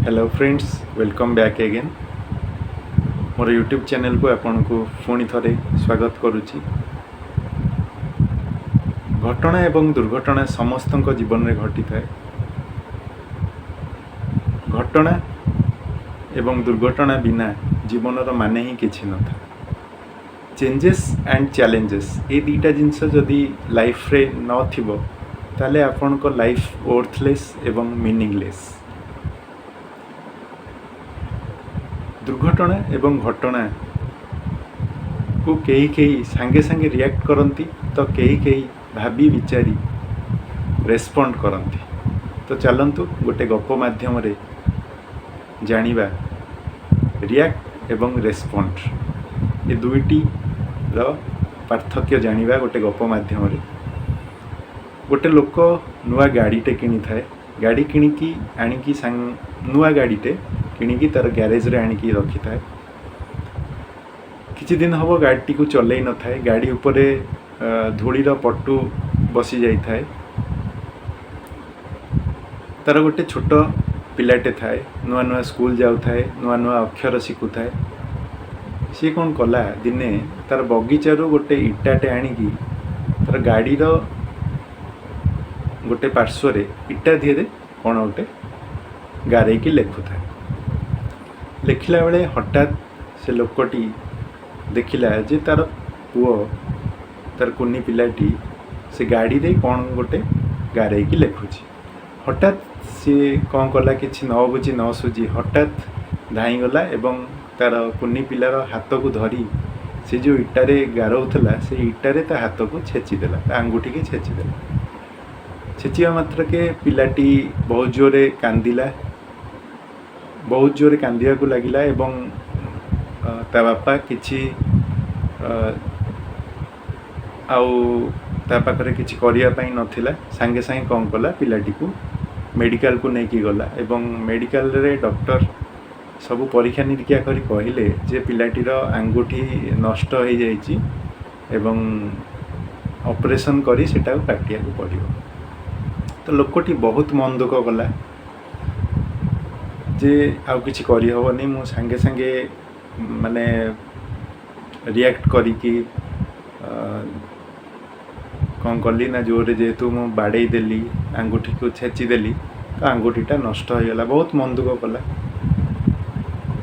Hello friends, welcome back again. मोर YouTube channel को आपन को पुणी थे स्वागत करुच्ची। घटना एवं दुर्घटना समस्त जीवन में घटी थाए। घटना एवं दुर्घटना बिना जीवन माने ही किछि न था। चेंजेस एंड चैलेंजेस ये दुईटा जिनस जदि लाइफ रे न थिबो ताले आपन को लाइफ वर्थलेस एवं मीनिंगलेस। दुर्घटना एवं घटना को कई कई सांगे सांगे रिएक्ट करती तो कई कई भाभी विचारी रेस्पॉन्ड करती। तो चलतु गोटे गप माध्यम रे जानिबा रिएक्ट एवं रेस्पॉन्ड ये दुईटी पार्थक्य जानिबा गोटे गप माध्यम रे। गोटे लोक नुआ गाड़ीटे किनी थाए। गाड़ी किणिकी आनिकी नुआ गाड़ीटे किणिकी तार ग्यारेज रे आनिकी रखी थाए। किछि दिन हबो गाड़ी को चलै न थाए। गाड़ी उपरे धूलीर पट्टू बसी जाई थाए। तार गोटे छोट पिलाटे थाए, नुआ नुआ स्कूल जाउ थाए, नुआ नुआ अक्षर शिखु थाए। सी कौन कला दिने तार बगीचारू गोटे इटाटे आनिकी तार गाड़ीर गोटे पार्श्वर इटा धीरे कौन गोटे गारे की लेखु थाए। लिखला बेले हठात से लोकटी देखिला जे तार पुओ तार कुनी पिलाटी से गाड़ी रे कौन गोटे गारे की लेखुची। हठात सी कौन कला किछि न बुझी न सुझी हठात धाई गला एवं तार कुनी पिलार हाथ को धरी से जो इटारे गारौला से इटारे ता हाथ को छेचिदेला, आंगुठी के छेचिदेला। छेचिया मात्र के पिलाटी बहुत जोरे कांदिला, बहुत जोरे कांदिया को लगिला एवं ता बापा किछि आउ ता पाखरे किछि करिया पई नथिला। सांगे सांगे कौन कला पिलाटी को मेडिकल को नेकी गला एवं मेडिकल रे डॉक्टर सबू परीक्षा निरीक्षा करी कहिले जे पिलाटीर आंगुठी नष्ट हो जाइछि एवं ऑपरेशन करी सेटा काटिया को पड़िबो। तो लोकटी बहुत मन दुख गला जे आउ किछि करि हबनी। मु सांगे सांगे माने रिएक्ट करी कि कौन कली ना जोरे जेहेतु मु बाड़े देली आंगुठी को छेची देली तो आंगुठीटा नष्ट हो गला। बहुत मन दुख कला।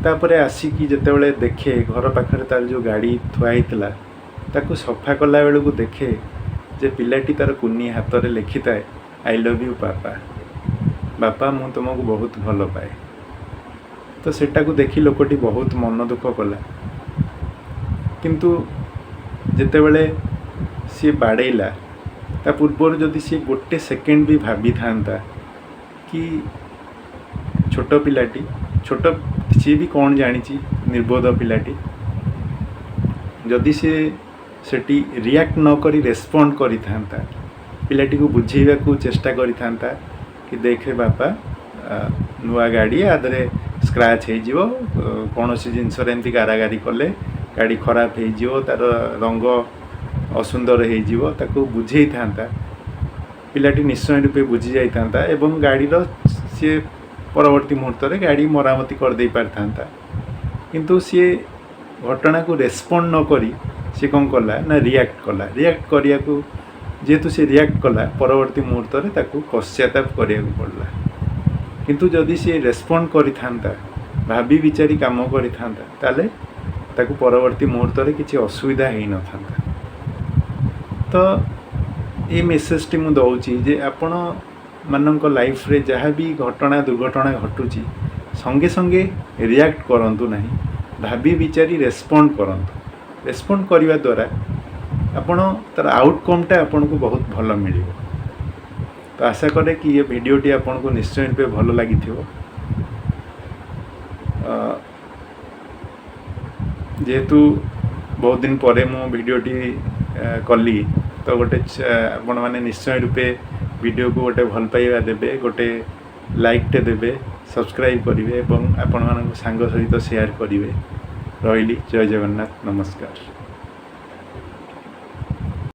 तापरे आसिकी जेतेबेले देखे घर पाखरे तार जो गाड़ी थुआ होइतला ताकू सफा कला बेलू देखे जे पिलाटी तार कुनी हाथ रे लिखिताए आई लव यू पापा, बापा मु तुमको बहुत भल पाए। तो सेटा को देखी लोकटी बहुत मन दुख कला। किंतु जेतेबेले सी बाड़ेला ता पूर्वर जदि सी गोटे सेकेंड भी भाभी थांता कि छोट पिलाटी छोट सी भी कौन जानी निर्बोध पिलाटी जदि सी सेटी रिएक्ट न करी रेस्पॉन्ड करी थांता, पिलाटी को बुझेबा को चेष्टा करी थांता कि देखे बापा नुआ गाड़ी आदरे स्क्रैच हो कौन सी जिनस एमती गारागारी कले गाड़ी खराब हो तार रंग असुंदर हो बुझे था। पिलाटी निश्चय रूपे बुझी जाता एवं गाड़ीर सी परवर्ती मुहूर्त में गाड़ी मरामती कर दे पारता। किंतु सी घटना को रेस्पॉन्ड न करी सी कौन कला ना रिएक्ट कला। रिएक्ट करिया को जेहेतु सी रिएक्ट कला परवर्ती मुहूर्त में ताकू पश्चाताप करिया को पड़ला। किंतु जदि सी रेस्पॉन्ड करि थांता भाभी विचारी काम करि थांता ताले ताकू परवर्ती मुहूर्त में किसी असुविधा ही न थांता। तो ये मेसेज टी मु दउची जे आपण मानक लाइफ रे जहाँ भी घटना दुर्घटना घटुची संगे संगे रिएक्ट करंतु नहीं, भाभी विचारी रेस्पॉन्ड करंतु। रेस्पॉन्ड करने द्वारा आपण तार आउटकमटा आपण को बहुत भल मिल। तो आशा करे कि ये वीडियोटी आपण को निश्चय रूपे भल लगी। जेहेतु बहुत दिन पर मु वीडियोटी कली तो गोटे आपण मैंने निश्चय रूपे वीडियो को गोटे भल पाइबा देबे, गोटे लाइकटे देबे, सब्सक्राइब करेंगे और आपण मान सांग सहित शेयर करेंगे। रही जय जगन्नाथ, नमस्कार।